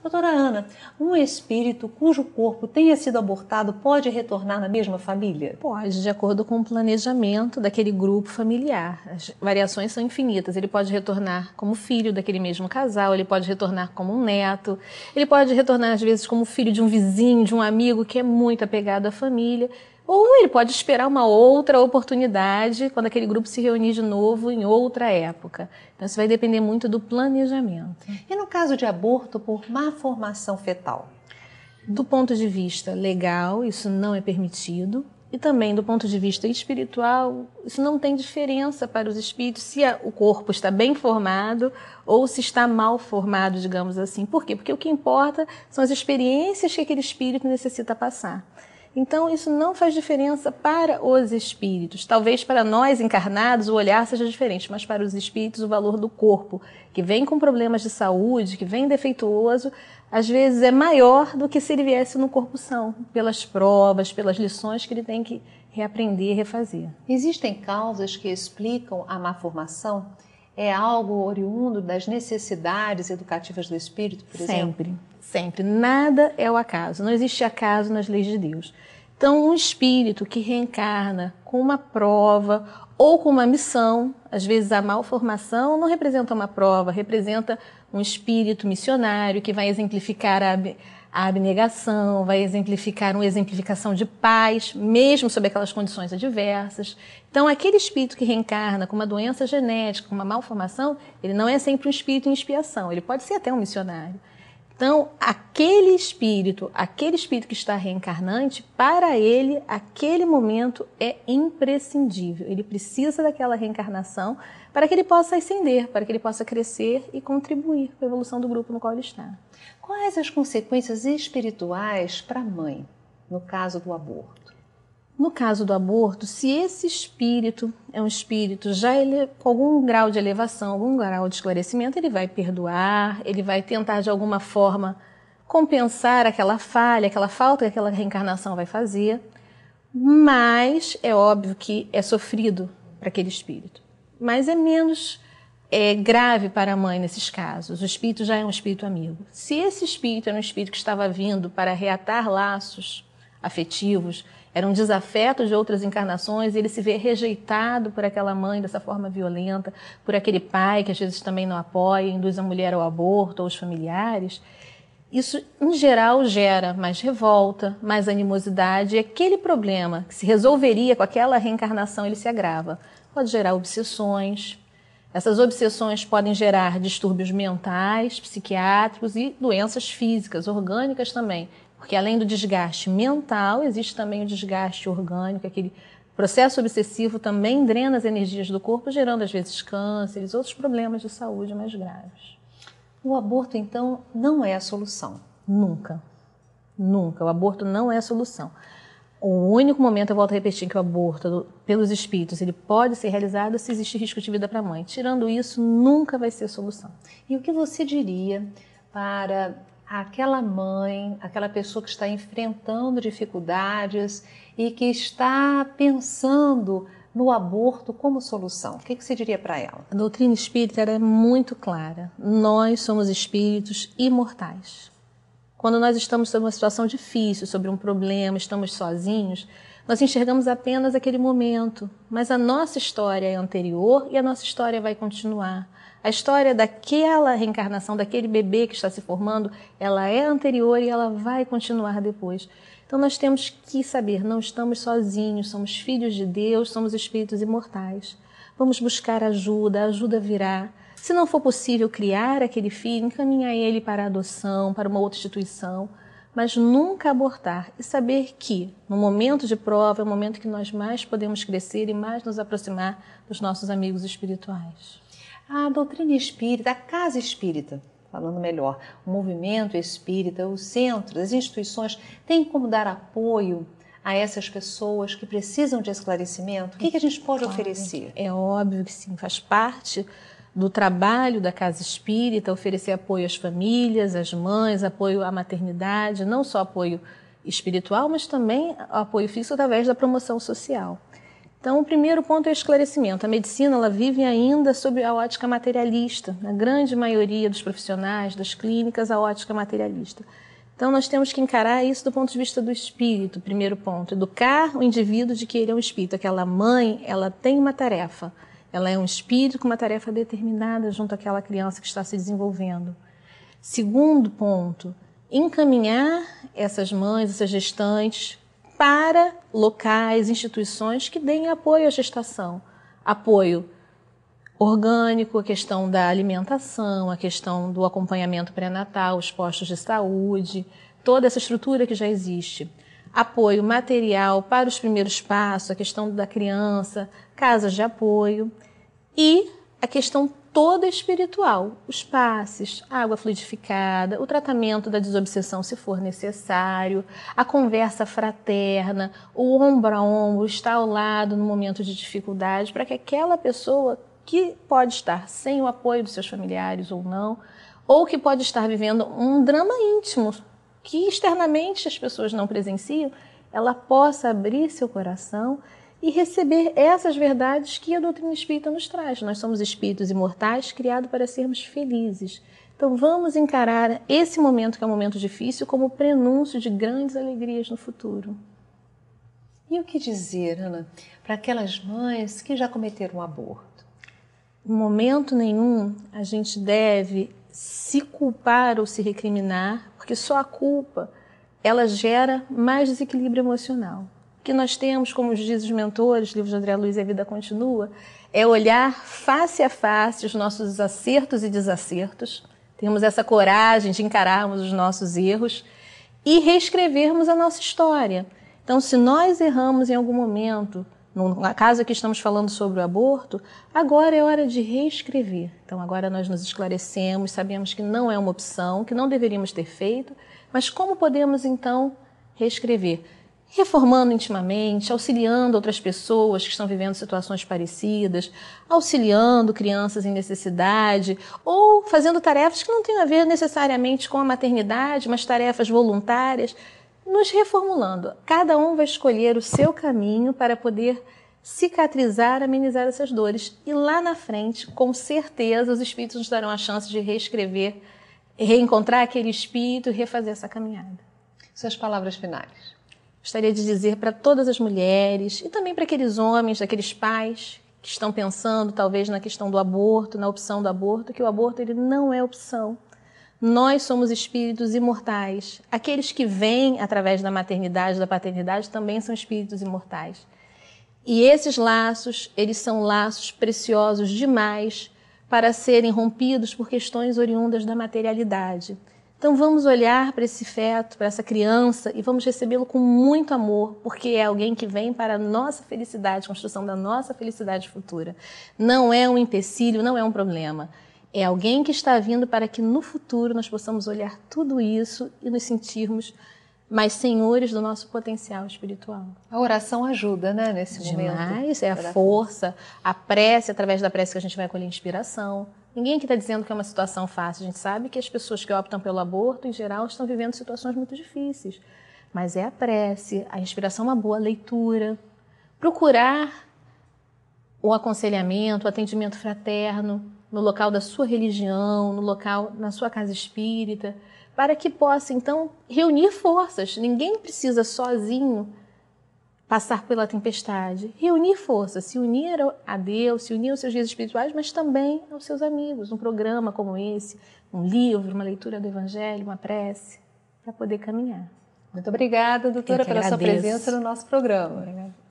Doutora Ana, um espírito cujo corpo tenha sido abortado pode retornar na mesma família? Pode, de acordo com o planejamento daquele grupo familiar. As variações são infinitas. Ele pode retornar como filho daquele mesmo casal, ele pode retornar como um neto, ele pode retornar às vezes como filho de um vizinho, de um amigo que é muito apegado à família. Ou ele pode esperar uma outra oportunidade quando aquele grupo se reunir de novo em outra época. Então isso vai depender muito do planejamento. E no caso de aborto por má formação fetal? Do ponto de vista legal, isso não é permitido. E também do ponto de vista espiritual, isso não tem diferença para os espíritos se o corpo está bem formado ou se está mal formado, digamos assim. Por quê? Porque o que importa são as experiências que aquele espírito necessita passar. Então, isso não faz diferença para os espíritos. Talvez para nós encarnados o olhar seja diferente, mas para os espíritos o valor do corpo, que vem com problemas de saúde, que vem defeituoso, às vezes é maior do que se ele viesse no corpo são, pelas provas, pelas lições que ele tem que reaprender e refazer. Existem causas que explicam a má formação? É algo oriundo das necessidades educativas do espírito, por exemplo? Sempre. Nada é o acaso. Não existe acaso nas leis de Deus. Então, um espírito que reencarna com uma prova ou com uma missão, às vezes a malformação não representa uma prova, representa um espírito missionário que vai exemplificar a abnegação, vai exemplificar uma exemplificação de paz, mesmo sob aquelas condições adversas. Então, aquele espírito que reencarna com uma doença genética, com uma malformação, ele não é sempre um espírito em expiação, ele pode ser até um missionário. Então, aquele espírito que está reencarnante, para ele, aquele momento é imprescindível. Ele precisa daquela reencarnação para que ele possa ascender, para que ele possa crescer e contribuir com a evolução do grupo no qual ele está. Quais as consequências espirituais para a mãe, no caso do aborto? No caso do aborto, se esse espírito é um espírito já com algum grau de elevação, algum grau de esclarecimento, ele vai perdoar, ele vai tentar de alguma forma compensar aquela falha, aquela falta que aquela reencarnação vai fazer, mas é óbvio que é sofrido para aquele espírito. Mas é menos grave para a mãe nesses casos. O espírito já é um espírito amigo. Se esse espírito era um espírito que estava vindo para reatar laços afetivos, era um desafeto de outras encarnações, e ele se vê rejeitado por aquela mãe dessa forma violenta, por aquele pai que às vezes também não apoia, induz a mulher ao aborto ou os familiares. Isso, em geral, gera mais revolta, mais animosidade, e aquele problema que se resolveria com aquela reencarnação, ele se agrava. Pode gerar obsessões. Essas obsessões podem gerar distúrbios mentais, psiquiátricos e doenças físicas, orgânicas também. Porque além do desgaste mental, existe também o desgaste orgânico, aquele processo obsessivo também drena as energias do corpo, gerando às vezes cânceres, outros problemas de saúde mais graves. O aborto, então, não é a solução? Nunca. Nunca. O aborto não é a solução. O único momento, eu volto a repetir, que o aborto, pelos espíritos, ele pode ser realizado se existe risco de vida para a mãe. Tirando isso, nunca vai ser a solução. E o que você diria para aquela mãe, aquela pessoa que está enfrentando dificuldades e que está pensando no aborto como solução? O que você diria para ela? A doutrina espírita é muito clara. Nós somos espíritos imortais. Quando nós estamos sob uma situação difícil, sobre um problema, estamos sozinhos, nós enxergamos apenas aquele momento, mas a nossa história é anterior e a nossa história vai continuar. A história daquela reencarnação, daquele bebê que está se formando, ela é anterior e ela vai continuar depois. Então nós temos que saber, não estamos sozinhos, somos filhos de Deus, somos espíritos imortais. Vamos buscar ajuda, a ajuda virá. Se não for possível criar aquele filho, encaminhar ele para a adoção, para uma outra instituição, mas nunca abortar e saber que, no momento de prova, é o momento que nós mais podemos crescer e mais nos aproximar dos nossos amigos espirituais. A doutrina espírita, a casa espírita, falando melhor, o movimento espírita, o centro, as instituições, tem como dar apoio a essas pessoas que precisam de esclarecimento? O que a gente pode oferecer? É óbvio que sim, faz parte do trabalho da casa espírita oferecer apoio às famílias, às mães, apoio à maternidade, não só apoio espiritual, mas também apoio físico através da promoção social. Então, o primeiro ponto é o esclarecimento. A medicina ela vive ainda sob a ótica materialista. Na grande maioria dos profissionais, das clínicas, a ótica materialista. Então, nós temos que encarar isso do ponto de vista do espírito, primeiro ponto. Educar o indivíduo de que ele é um espírito. Aquela mãe, ela tem uma tarefa. Ela é um espírito com uma tarefa determinada junto àquela criança que está se desenvolvendo. Segundo ponto, encaminhar essas mães, essas gestantes, para locais, instituições que deem apoio à gestação. Apoio orgânico, a questão da alimentação, a questão do acompanhamento pré-natal, os postos de saúde, toda essa estrutura que já existe. Apoio material para os primeiros passos, a questão da criança, casas de apoio e a questão toda espiritual, os passes, a água fluidificada, o tratamento da desobsessão se for necessário, a conversa fraterna, o ombro a ombro, estar ao lado no momento de dificuldade, para que aquela pessoa que pode estar sem o apoio dos seus familiares ou não, ou que pode estar vivendo um drama íntimo, que externamente as pessoas não presenciam, ela possa abrir seu coração e receber essas verdades que a doutrina espírita nos traz. Nós somos espíritos imortais criados para sermos felizes. Então vamos encarar esse momento, que é um momento difícil, como prenúncio de grandes alegrias no futuro. E o que dizer, Ana, para aquelas mães que já cometeram um aborto? Em momento nenhum a gente deve se culpar ou se recriminar, porque só a culpa ela gera mais desequilíbrio emocional. O que nós temos, como diz os mentores, livros de André Luiz e A Vida Continua, é olhar face a face os nossos acertos e desacertos, termos essa coragem de encararmos os nossos erros e reescrevermos a nossa história. Então, se nós erramos em algum momento, no caso aqui estamos falando sobre o aborto, agora é hora de reescrever. Então, agora nós nos esclarecemos, sabemos que não é uma opção, que não deveríamos ter feito, mas como podemos, então, reescrever? Reformando intimamente, auxiliando outras pessoas que estão vivendo situações parecidas, auxiliando crianças em necessidade ou fazendo tarefas que não têm a ver necessariamente com a maternidade, mas tarefas voluntárias, nos reformulando. Cada um vai escolher o seu caminho para poder cicatrizar, amenizar essas dores. E lá na frente, com certeza, os espíritos nos darão a chance de reescrever, reencontrar aquele espírito e refazer essa caminhada. Suas palavras finais. Gostaria de dizer para todas as mulheres e também para aqueles homens, aqueles pais que estão pensando talvez na questão do aborto, na opção do aborto, que o aborto ele não é opção. Nós somos espíritos imortais. Aqueles que vêm através da maternidade, da paternidade, também são espíritos imortais. E esses laços, eles são laços preciosos demais para serem rompidos por questões oriundas da materialidade. Então vamos olhar para esse feto, para essa criança e vamos recebê-lo com muito amor, porque é alguém que vem para a nossa felicidade, construção da nossa felicidade futura. Não é um empecilho, não é um problema. É alguém que está vindo para que no futuro nós possamos olhar tudo isso e nos sentirmos mais senhores do nosso potencial espiritual. A oração ajuda, né, nesse momento? Demais, é a força, a prece, através da prece que a gente vai colher inspiração. Ninguém aqui está dizendo que é uma situação fácil. A gente sabe que as pessoas que optam pelo aborto, em geral, estão vivendo situações muito difíceis. Mas é a prece, a inspiração, uma boa leitura. Procurar o aconselhamento, o atendimento fraterno no local da sua religião, no local, na sua casa espírita, para que possa, então, reunir forças. Ninguém precisa sozinho passar pela tempestade, reunir forças, se unir a Deus, se unir aos seus guias espirituais, mas também aos seus amigos, um programa como esse, um livro, uma leitura do Evangelho, uma prece, para poder caminhar. Muito obrigada, doutora, pela sua presença no nosso programa. Obrigada.